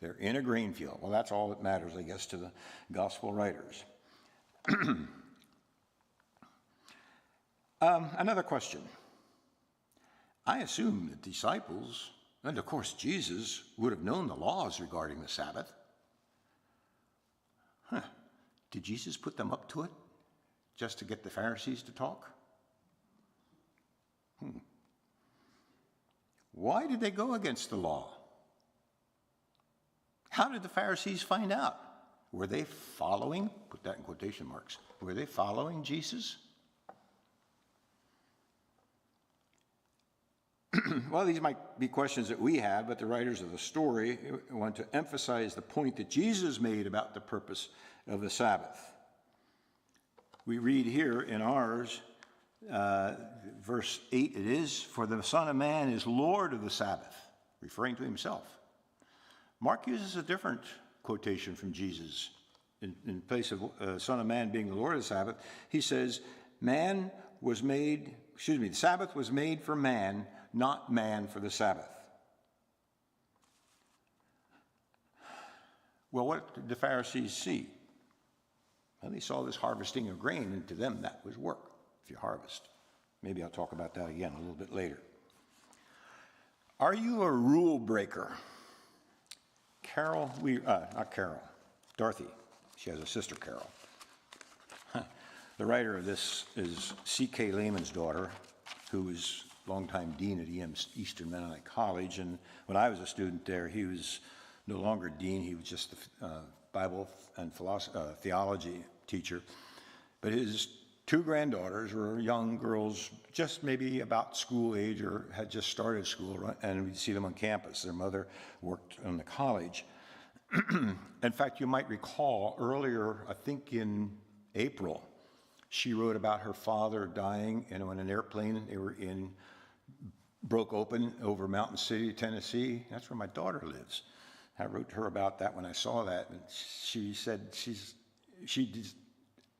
They're in a grain field. Well, that's all that matters, I guess, to the gospel writers. Another question. I assume the disciples, and of course Jesus, would have known the laws regarding the Sabbath. Did Jesus put them up to it just to get the Pharisees to talk? Why did they go against the law? How did the Pharisees find out? Were they following, put that in quotation marks, were they following Jesus? Well, these might be questions that we have, but the writers of the story want to emphasize the point that Jesus made about the purpose of the Sabbath. We read here in ours, verse 8 it is, "For the Son of Man is Lord of the Sabbath," referring to himself. Mark uses a different quotation from Jesus. In place of Son of Man being the Lord of the Sabbath, he says, the Sabbath was made for man, not man for the Sabbath. Well, what did the Pharisees see? Well, they saw this harvesting of grain, and to them that was work, if you harvest. Maybe I'll talk about that again a little bit later. Are you a rule breaker? Dorothy. She has a sister, Carol. The writer of this is C.K. Lehman's daughter, who was longtime dean at Eastern Mennonite College. And when I was a student there, he was no longer dean. He was just the Bible and theology teacher. But his two granddaughters were young girls, just maybe about school age or had just started school, and we'd see them on campus. Their mother worked in the college. In fact, you might recall earlier, I think in April, she wrote about her father dying, and on an airplane they were in, broke open over Mountain City, Tennessee. That's where my daughter lives. I wrote to her about that when I saw that, and she said she just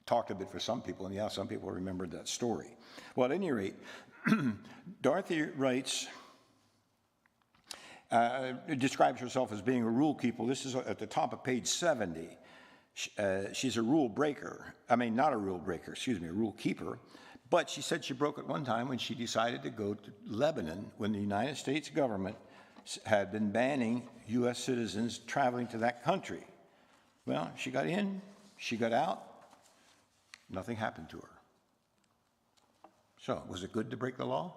talked a bit for some people, and yeah, some people remembered that story. Well, at any rate, Dorothy writes, describes herself as being a rule keeper. This is at the top of page 70. She's a rule breaker. I mean, not a rule breaker, excuse me, a rule keeper. But she said she broke it one time when she decided to go to Lebanon when the United States government had been banning U.S. citizens traveling to that country. Well, she got in, she got out, nothing happened to her. So, was it good to break the law?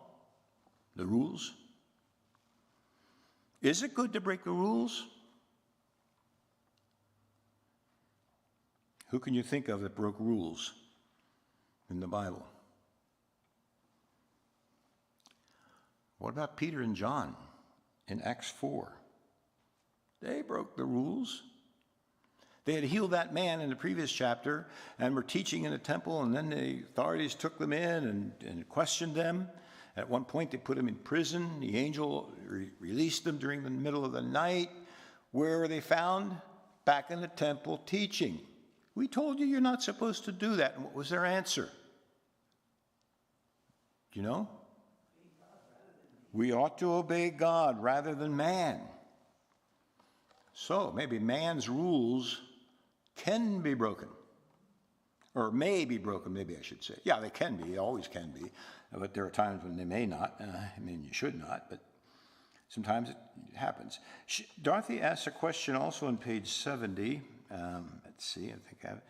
The rules? Is it good to break the rules? Who can you think of that broke rules in the Bible? What about Peter and John in Acts 4? They broke the rules. They had healed that man in the previous chapter and were teaching in the temple, and then the authorities took them in and questioned them. At one point, they put them in prison. The angel released them during the middle of the night. Where were they found? Back in the temple teaching. We told you you're not supposed to do that. And what was their answer? Do you know? We ought to obey God rather than man. So maybe man's rules can be broken. Or may be broken, maybe I should say. Yeah, they can be, they always can be. But there are times when they may not. I mean, you should not, but sometimes it happens. Dorothy asks a question also on page 70. Let's see, I think I have it.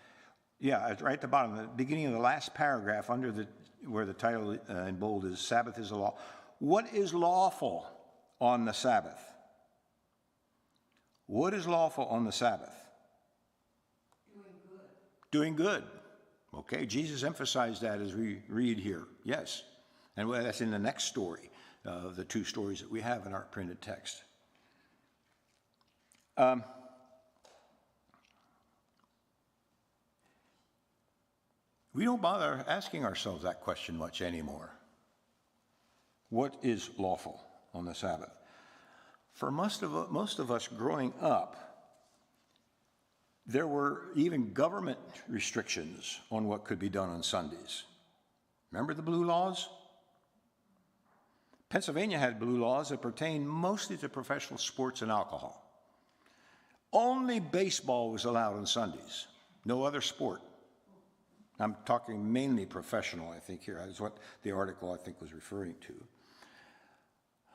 Yeah, right at the bottom, the beginning of the last paragraph, where the title in bold is Sabbath is a Law. What is lawful on the Sabbath? What is lawful on the Sabbath? Doing good. Okay, Jesus emphasized that as we read here. Yes. And that's in the next story, the two stories that we have in our printed text. We don't bother asking ourselves that question much anymore. What is lawful on the Sabbath? For most of us growing up, there were even government restrictions on what could be done on Sundays. Remember the blue laws? Pennsylvania had blue laws that pertained mostly to professional sports and alcohol. Only baseball was allowed on Sundays, no other sport. I'm talking mainly professional, I think, here. That's what the article, I think, was referring to.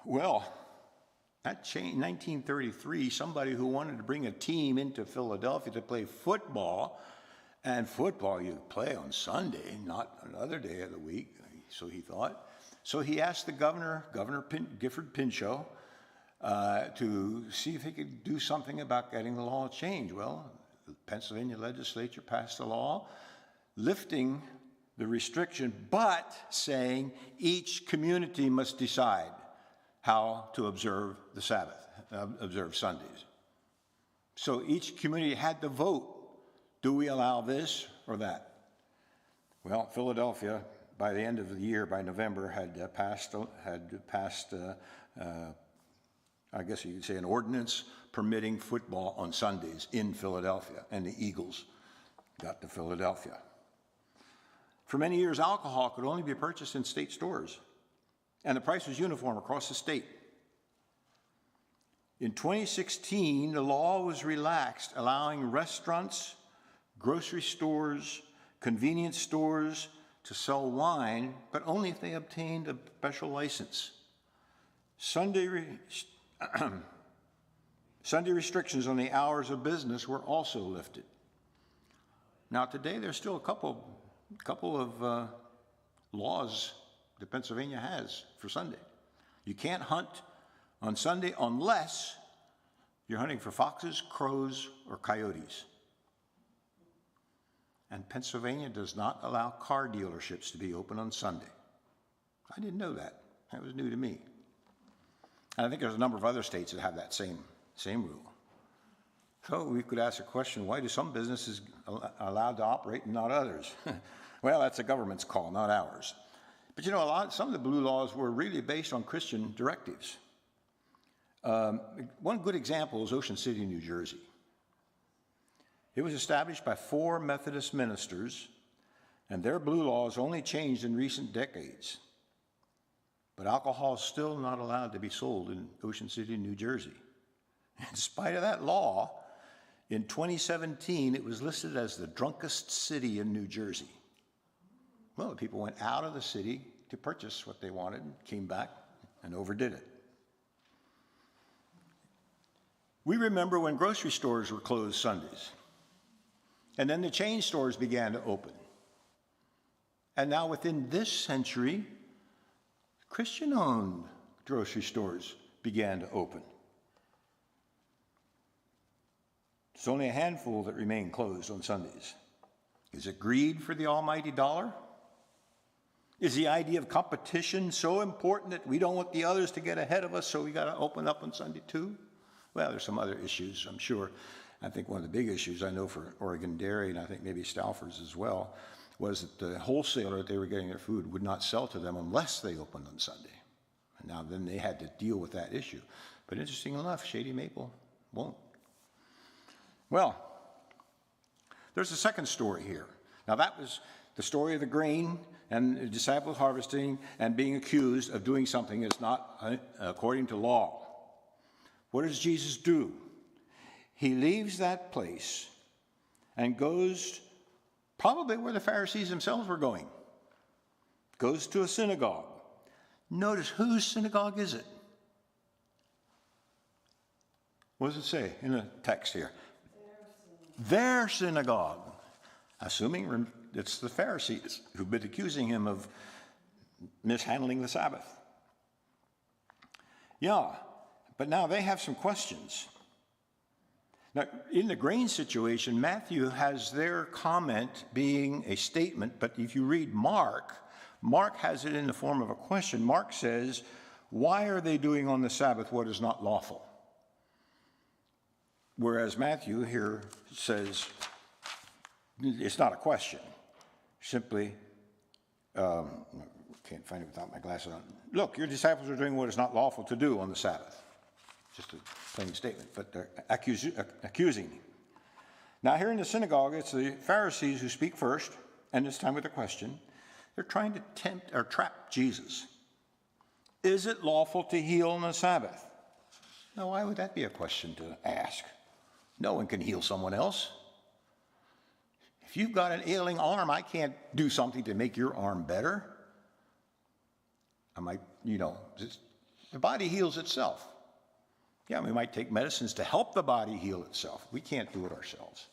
Well, that changed. 1933, somebody who wanted to bring a team into Philadelphia to play football, and football you play on Sunday, not another day of the week, so he thought. So he asked the governor, Gifford Pinchot, to see if he could do something about getting the law changed. Well, the Pennsylvania legislature passed a law lifting the restriction, but saying each community must decide how to observe the Sabbath, observe Sundays. So each community had to vote, do we allow this or that? Well, Philadelphia, by the end of the year, by November, had passed I guess you could say, an ordinance permitting football on Sundays in Philadelphia, and the Eagles got to Philadelphia. For many years, alcohol could only be purchased in state stores, and the price was uniform across the state. In 2016, the law was relaxed, allowing restaurants, grocery stores, convenience stores to sell wine, but only if they obtained a special license. Sunday restrictions on the hours of business were also lifted. Now today there's still a couple of laws that Pennsylvania has for Sunday. You can't hunt on Sunday unless you're hunting for foxes, crows, or coyotes. And Pennsylvania does not allow car dealerships to be open on Sunday. I didn't know that. That was new to me. And I think there's a number of other states that have that same rule. So we could ask a question, why do some businesses allowed to operate and not others? Well, that's the government's call, not ours. But you know, some of the blue laws were really based on Christian directives. One good example is Ocean City, New Jersey. It was established by 4 Methodist ministers, and their blue laws only changed in recent decades. But alcohol is still not allowed to be sold in Ocean City, New Jersey. In spite of that law, in 2017, it was listed as the drunkest city in New Jersey. Well, the people went out of the city to purchase what they wanted, and came back and overdid it. We remember when grocery stores were closed Sundays, and then the chain stores began to open. And now within this century, Christian-owned grocery stores began to open. It's only a handful that remain closed on Sundays. Is it greed for the almighty dollar? Is the idea of competition so important that we don't want the others to get ahead of us, so we got to open up on Sunday too? Well, there's some other issues, I'm sure. I think one of the big issues I know for Oregon Dairy, and I think maybe Stauffer's as well, was that the wholesaler that they were getting their food would not sell to them unless they opened on Sunday. And now then they had to deal with that issue. But interesting enough, Shady Maple won't. Well, there's a second story here. Now that was the story of the grain and the disciples harvesting and being accused of doing something that's not according to law. What does Jesus do? He leaves that place and goes probably where the Pharisees themselves were going. Goes to a synagogue. Notice, whose synagogue is it? What does it say in the text here? Their synagogue. Assuming it's the Pharisees who've been accusing him of mishandling the Sabbath. Yeah, but now they have some questions. Now, in the grain situation, Matthew has their comment being a statement, but if you read Mark has it in the form of a question. Mark says, why are they doing on the Sabbath what is not lawful? Whereas Matthew here says, it's not a question. Simply, can't find it without my glasses on. Look, your disciples are doing what is not lawful to do on the Sabbath. Just a plain statement, but they're accusing me. Now here in the synagogue, it's the Pharisees who speak first, and this time with a question. They're trying to tempt or trap Jesus. Is it lawful to heal on the Sabbath? Now why would that be a question to ask? No one can heal someone else. If you've got an ailing arm, I can't do something to make your arm better. I might, the body heals itself. Yeah, we might take medicines to help the body heal itself. We can't do it ourselves.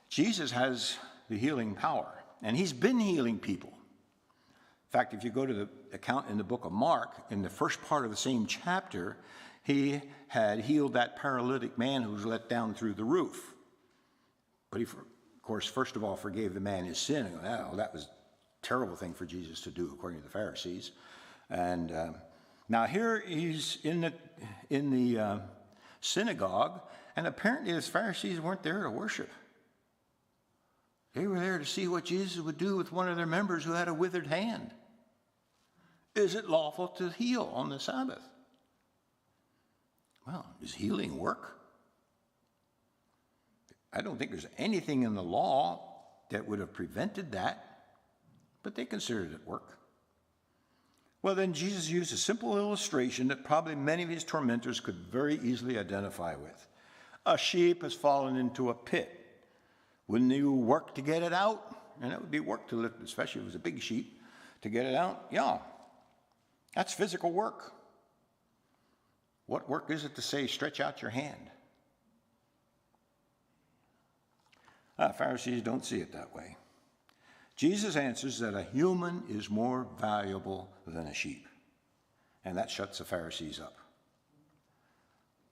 Jesus has the healing power, and he's been healing people. In fact, if you go to the account in the book of Mark, in the first part of the same chapter, he had healed that paralytic man who was let down through the roof. But he, of course, first of all, forgave the man his sin. And that was a terrible thing for Jesus to do, according to the Pharisees. And now here he's in the synagogue, and apparently the Pharisees weren't there to worship. They were there to see what Jesus would do with one of their members who had a withered hand. Is it lawful to heal on the Sabbath? Well, does healing work? I don't think there's anything in the law that would have prevented that, but they considered it work. Well, then Jesus used a simple illustration that probably many of his tormentors could very easily identify with. A sheep has fallen into a pit. Wouldn't you work to get it out? And it would be work to lift, especially if it was a big sheep, to get it out. Yeah, that's physical work. What work is it to say, stretch out your hand? Pharisees don't see it that way. Jesus answers that a human is more valuable than a sheep. And that shuts the Pharisees up.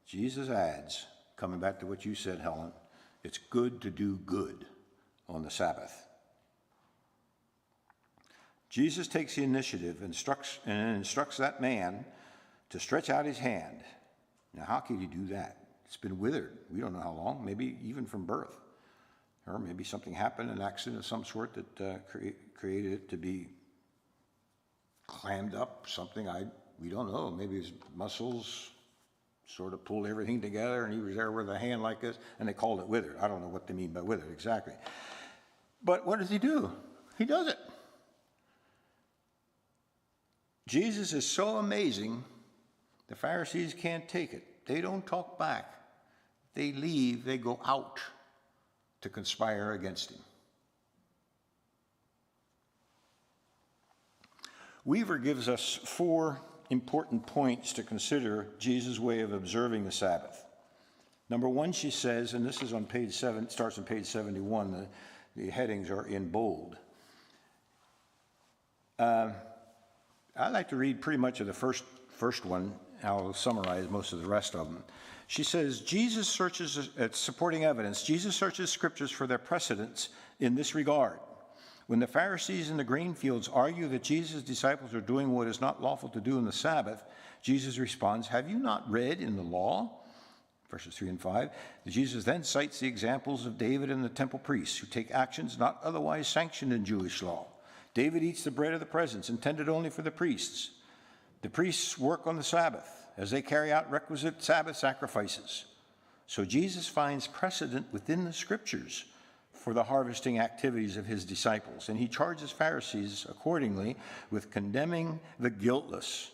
Jesus adds, coming back to what you said, Helen, it's good to do good on the Sabbath. Jesus takes the initiative and instructs that man to stretch out his hand. Now, how can he do that? It's been withered. We don't know how long, maybe even from birth. Or maybe something happened, an accident of some sort that created it to be clammed up, something we don't know. Maybe his muscles sort of pulled everything together, and he was there with a hand like this, and they called it withered. I don't know what they mean by withered exactly. But what does he do? He does it. Jesus is so amazing, the Pharisees can't take it. They don't talk back. They leave, they go out to conspire against him. Weaver gives us 4 important points to consider Jesus' way of observing the Sabbath. Number 1, she says, and this is on page 7, it starts on page 71, the headings are in bold. I like to read pretty much of the first one. I'll summarize most of the rest of them. She says, Jesus searches, supporting evidence, Jesus searches scriptures for their precedents in this regard. When the Pharisees in the grain fields argue that Jesus' disciples are doing what is not lawful to do on the Sabbath, Jesus responds, have you not read in the law? Verses 3 and 5. Jesus then cites the examples of David and the temple priests who take actions not otherwise sanctioned in Jewish law. David eats the bread of the presence, intended only for the priests. The priests work on the Sabbath as they carry out requisite Sabbath sacrifices. So Jesus finds precedent within the scriptures for the harvesting activities of his disciples, and he charges Pharisees accordingly with condemning the guiltless.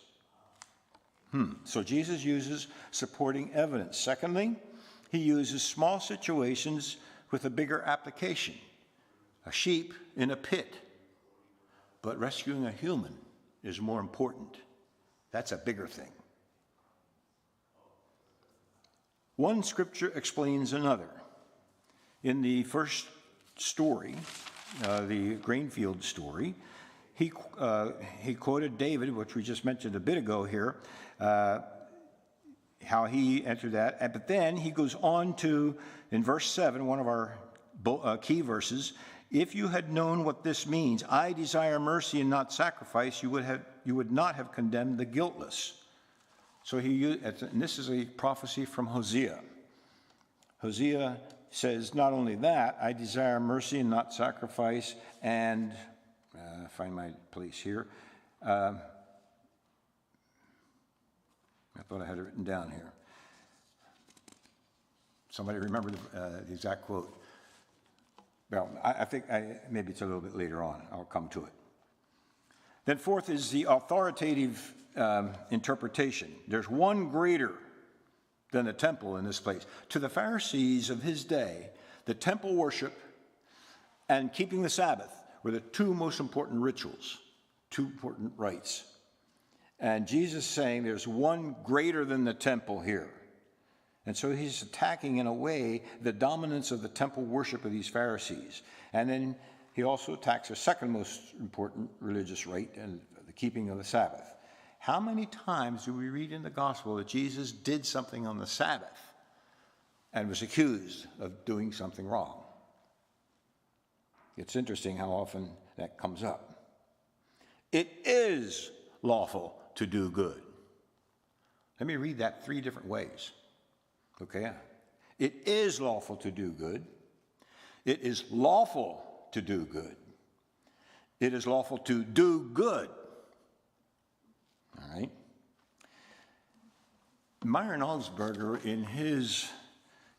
So Jesus uses supporting evidence. Secondly, he uses small situations with a bigger application. A sheep in a pit, but rescuing a human is more important. That's a bigger thing. One scripture explains another. In the first story, the grain field story, he quoted David, which we just mentioned a bit ago here, how he entered that. But then he goes on to, in verse 7, one of our key verses, if you had known what this means, I desire mercy and not sacrifice, you would not have condemned the guiltless. So and this is a prophecy from Hosea. Hosea says not only that, I desire mercy and not sacrifice, and find my place here. I thought I had it written down here. Somebody remember the exact quote? Well, I think maybe it's a little bit later on. I'll come to it. Then fourth is the authoritative interpretation. There's one greater than the temple in this place. To the Pharisees of his day, the temple worship and keeping the Sabbath were the two most important rituals, two important rites. And Jesus is saying there's one greater than the temple here. And so he's attacking, in a way, the dominance of the temple worship of these Pharisees. And then he also attacks the second most important religious rite, and the keeping of the Sabbath. How many times do we read in the gospel that Jesus did something on the Sabbath and was accused of doing something wrong? It's interesting how often that comes up. It is lawful to do good. Let me read that 3 different ways. Okay? It is lawful to do good. It is lawful to do good. It is lawful to do good. All right? Myron Augsburger, in his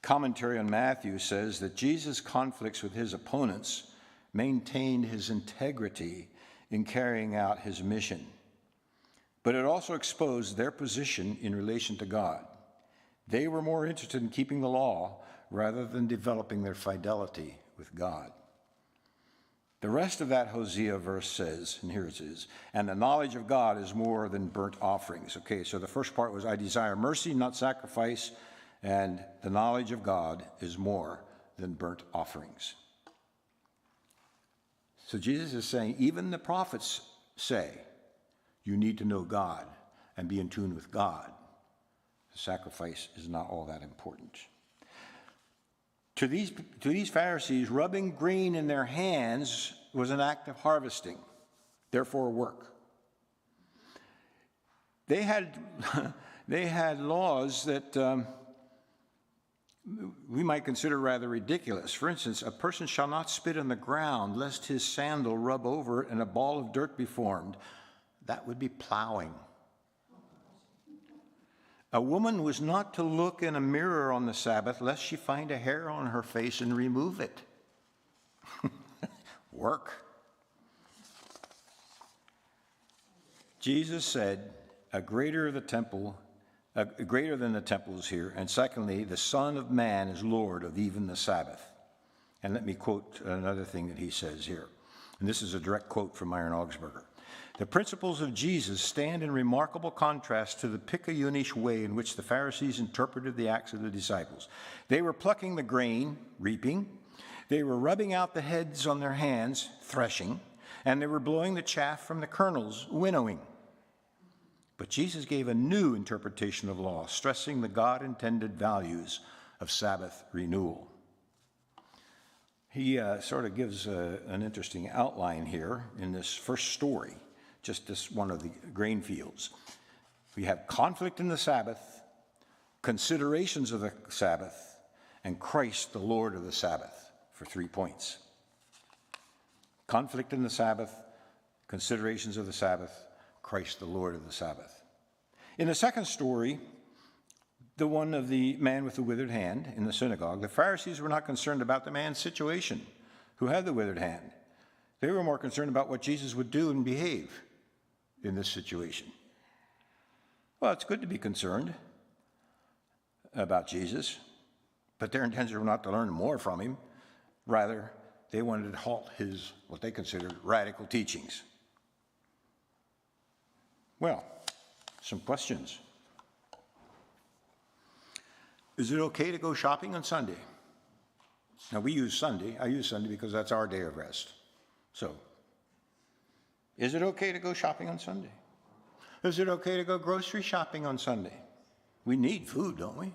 commentary on Matthew, says that Jesus' conflicts with his opponents maintained his integrity in carrying out his mission. But it also exposed their position in relation to God. They were more interested in keeping the law rather than developing their fidelity with God. The rest of that Hosea verse says, and here it is, and the knowledge of God is more than burnt offerings. Okay, so the first part was, I desire mercy, not sacrifice, and the knowledge of God is more than burnt offerings. So Jesus is saying, even the prophets say, you need to know God and be in tune with God. The sacrifice is not all that important. To these Pharisees, rubbing grain in their hands was an act of harvesting, therefore work. They had laws that we might consider rather ridiculous. For instance, a person shall not spit on the ground lest his sandal rub over it and a ball of dirt be formed. That would be plowing. A woman was not to look in a mirror on the Sabbath lest she find a hair on her face and remove it. Work. Jesus said, greater than the temple is here, and secondly, the Son of Man is Lord of even the Sabbath. And let me quote another thing that he says here. And this is a direct quote from Myron Augsburger. The principles of Jesus stand in remarkable contrast to the Picayunish way in which the Pharisees interpreted the acts of the disciples. They were plucking the grain, reaping. They were rubbing out the heads on their hands, threshing. And they were blowing the chaff from the kernels, winnowing. But Jesus gave a new interpretation of law, stressing the God-intended values of Sabbath renewal. He sort of gives an interesting outline here in this first story. Just this one of the grain fields. We have conflict in the Sabbath, considerations of the Sabbath, and Christ, the Lord of the Sabbath, for 3 points. Conflict in the Sabbath, considerations of the Sabbath, Christ, the Lord of the Sabbath. In the second story, the one of the man with the withered hand in the synagogue, the Pharisees were not concerned about the man's situation who had the withered hand. They were more concerned about what Jesus would do and behave in this situation. Well, it's good to be concerned about Jesus, but their intentions were not to learn more from him. Rather, they wanted to halt his, what they considered, radical teachings. Well, some questions. Is it okay to go shopping on Sunday? Now, we use Sunday. I use Sunday because that's our day of rest. So, is it okay to go shopping on Sunday? Is it okay to go grocery shopping on Sunday? We need food, don't we?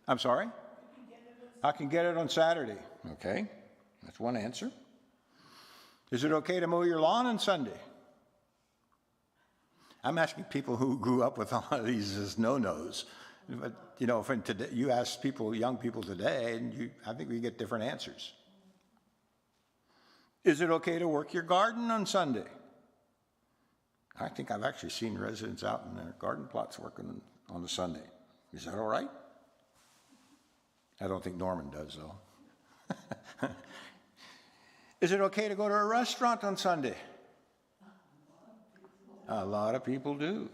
I'm sorry? I can get it on Saturday. Okay, that's one answer. Is it okay to mow your lawn on Sunday? I'm asking people who grew up with all of these as no-nos. But, you know, from today, you ask people, young people today, and I think we get different answers. Is it okay to work your garden on Sunday? I think I've actually seen residents out in their garden plots working on a Sunday. Is that all right? I don't think Norman does, though. Is it okay to go to a restaurant on Sunday? A lot of people do.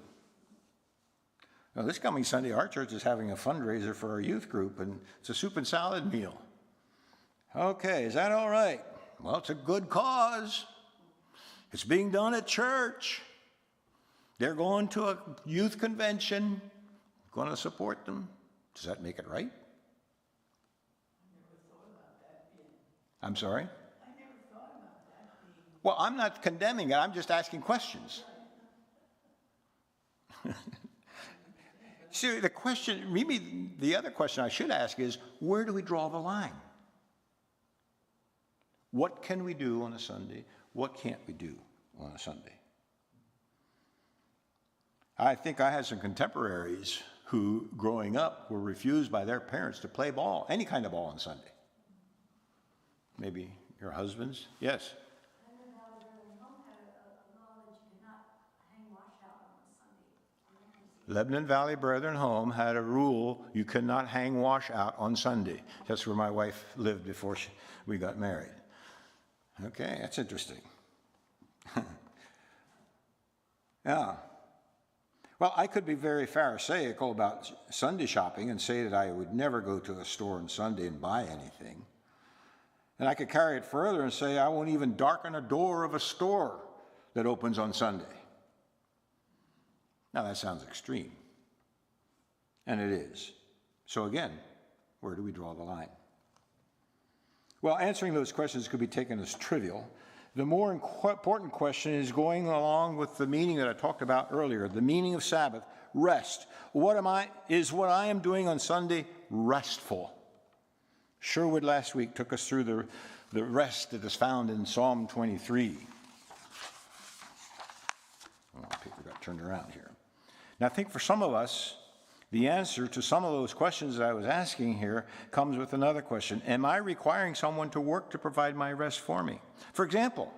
Well, this coming Sunday, our church is having a fundraiser for our youth group, and it's a soup and salad meal. Okay, is that all right? Well, it's a good cause. It's being done at church. They're going to a youth convention. Going to support them. Does that make it right? I'm sorry? I never thought about that being... Well, I'm not condemning it. I'm just asking questions. See, the question, maybe the other question I should ask is, where do we draw the line? What can we do on a Sunday? What can't we do on a Sunday? I think I had some contemporaries who, growing up, were refused by their parents to play ball, any kind of ball on Sunday. Maybe your husbands? Yes? Lebanon Valley Brethren Home had a rule, you cannot hang wash out on Sunday. That's where my wife lived before we got married. Okay, that's interesting. Yeah. Well, I could be very pharisaical about Sunday shopping and say that I would never go to a store on Sunday and buy anything. And I could carry it further and say I won't even darken a door of a store that opens on Sunday. Now, that sounds extreme, and it is. So again, where do we draw the line? Well, answering those questions could be taken as trivial. The more important question is going along with the meaning that I talked about earlier, the meaning of Sabbath, rest. Is what I am doing on Sunday restful? Sherwood last week took us through the rest that is found in Psalm 23. Oh, paper got turned around here. Now, I think for some of us, the answer to some of those questions that I was asking here comes with another question. Am I requiring someone to work to provide my rest for me? For example,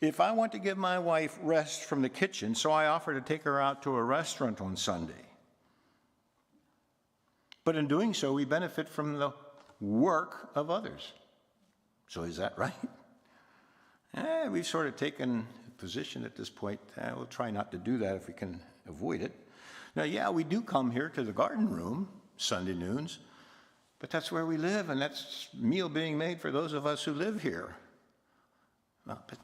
if I want to give my wife rest from the kitchen, so I offer to take her out to a restaurant on Sunday. But in doing so, we benefit from the work of others. So is that right? We've sort of taken a position at this point. We'll try not to do that if we can avoid it. Now, yeah, we do come here to the garden room Sunday noons, but that's where we live, and that's meal being made for those of us who live here. Well, but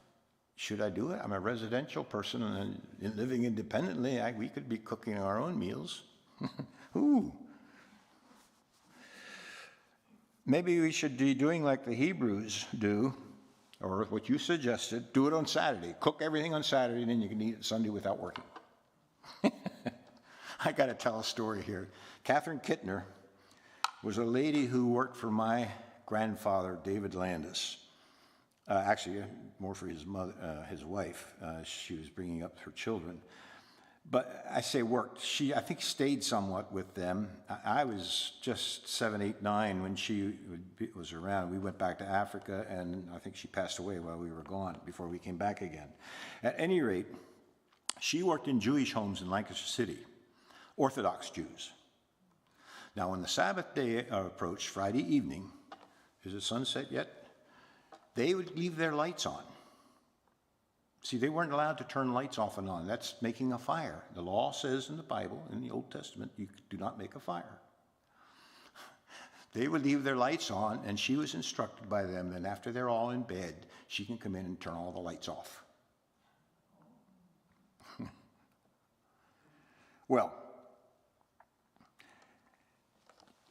should I do it? I'm a residential person, and living independently, we could be cooking our own meals. Ooh. Maybe we should be doing like the Hebrews do, or what you suggested, do it on Saturday. Cook everything on Saturday, and then you can eat it Sunday without working. I got to tell a story here. Catherine Kittner was a lady who worked for my grandfather, David Landis. Actually, more for his mother, his wife. She was bringing up her children. But I say worked. She, I think, stayed somewhat with them. I was just 7, 8, 9 when she was around. We went back to Africa, and I think she passed away while we were gone, before we came back again. At any rate, she worked in Jewish homes in Lancaster City, Orthodox Jews. Now, when the Sabbath day approached, Friday evening, is it sunset yet? They would leave their lights on. See, they weren't allowed to turn lights off and on. That's making a fire. The law says in the Bible, in the Old Testament, you do not make a fire. They would leave their lights on, and she was instructed by them that after they're all in bed, she can come in and turn all the lights off. Well,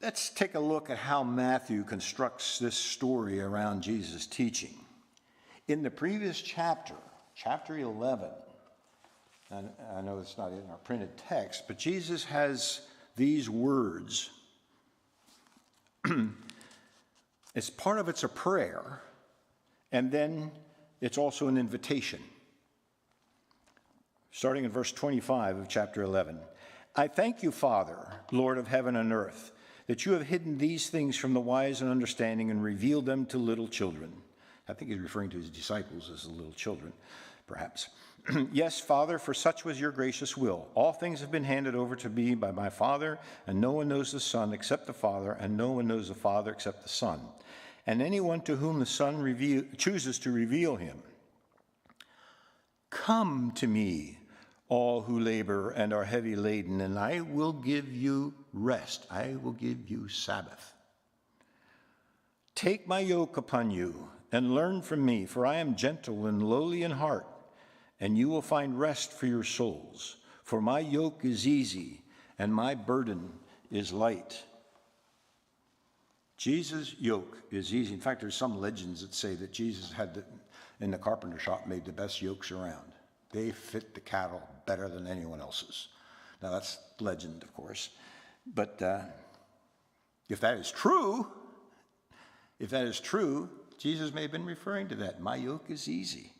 let's take a look at how Matthew constructs this story around Jesus' teaching. In the previous chapter, chapter 11, and I know it's not in our printed text, but Jesus has these words. It's part of it's a prayer, and then it's also an invitation. Starting in verse 25 of chapter 11. I thank you, Father, Lord of heaven and earth, that you have hidden these things from the wise and understanding and revealed them to little children. I think he's referring to his disciples as the little children, perhaps. Yes, Father, for such was your gracious will. All things have been handed over to me by my Father, and no one knows the Son except the Father, and no one knows the Father except the Son, and anyone to whom the Son chooses to reveal him. Come to me, all who labor and are heavy laden, and I will give you rest. I will give you Sabbath. Take my yoke upon you and learn from me, for I am gentle and lowly in heart, and you will find rest for your souls. For my yoke is easy and my burden is light. Jesus' yoke is easy. In fact, there's some legends that say that Jesus had, in the carpenter shop, made the best yokes around. They fit the cattle better than anyone else's. Now, that's legend, of course. But if that is true, Jesus may have been referring to that. My yoke is easy.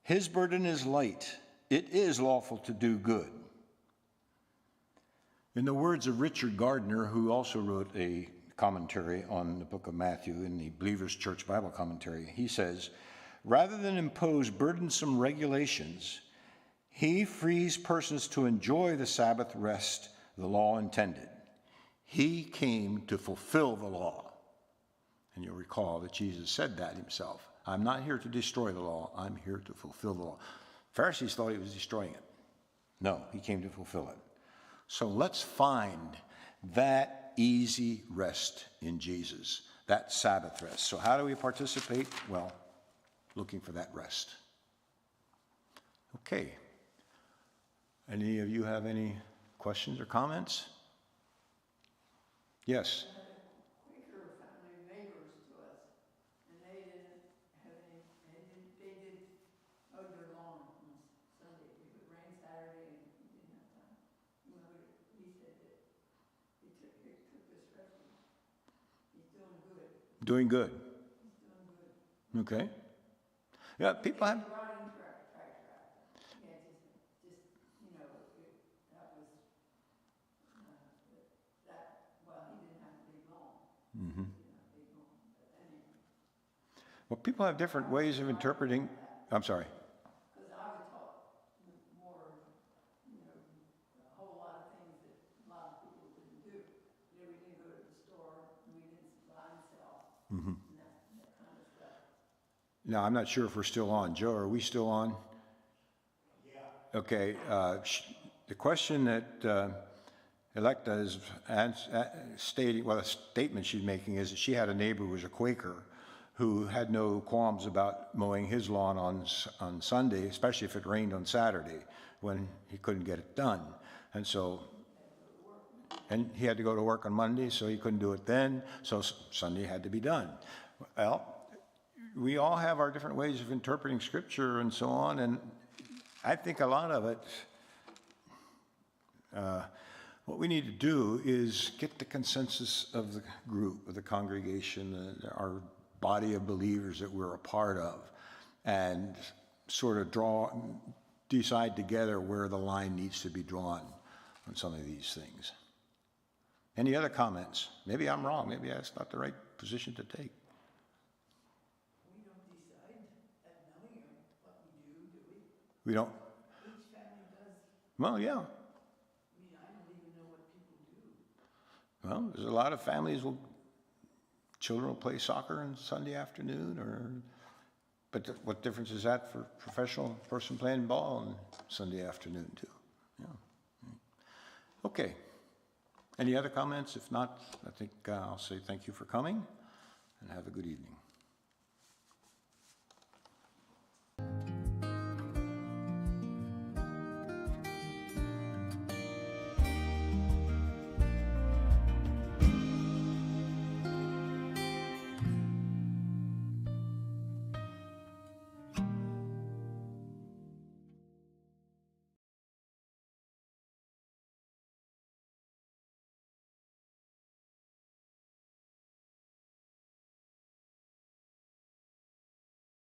His burden is light. It is lawful to do good. In the words of Richard Gardner, who also wrote a commentary on the book of Matthew in the Believers Church Bible Commentary, he says, rather than impose burdensome regulations, he frees persons to enjoy the Sabbath rest the law intended. He came to fulfill the law. And you'll recall that Jesus said that himself. I'm not here to destroy the law. I'm here to fulfill the law. Pharisees thought he was destroying it. No, he came to fulfill it. So let's find that easy rest in Jesus, that Sabbath rest. So how do we participate? Well, looking for that rest. Okay. Any of you have any questions or comments? Yes. Quaker family neighbors to us, and they didn't have any, they did mow their lawn on Sunday. If it rained Saturday and he didn't have time, he mowed it. He said that he took this refuge. He's doing good. Doing good. He's doing good. Okay. Yeah, people have. Riding tractor. Yeah, just you know, that was that. Well, he didn't have to leave long. Mm-hmm. He didn't have to leave long. But anyway. Well, people have different ways of interpreting. I'm sorry. Because I was taught more, you know, a whole lot of things that a lot of people didn't do. You know, we didn't go to the store, we didn't buy and sell, Mm-hmm. and that kind of stuff. Now, I'm not sure if we're still on. Joe, are we still on? Yeah. Okay. The question that Electa is stating, well, the statement she's making is that she had a neighbor who was a Quaker who had no qualms about mowing his lawn on Sunday, especially if it rained on Saturday when he couldn't get it done. And so, and he had to go to work on Monday, so he couldn't do it then, so Sunday had to be done. Well, we all have our different ways of interpreting Scripture and so on, and I think a lot of it, what we need to do is get the consensus of the group, of the congregation, our body of believers that we're a part of, and sort of decide together where the line needs to be drawn on some of these things. Any other comments? Maybe I'm wrong. Maybe that's not the right position to take. We don't decide at knowing what we do we? We don't? Each family does. Well, yeah. I mean, I don't even know what people do. Well, there's a lot of families children will play soccer on Sunday afternoon, but what difference is that for a professional person playing ball on Sunday afternoon too? Yeah. Okay. Any other comments? If not, I think I'll say thank you for coming and have a good evening.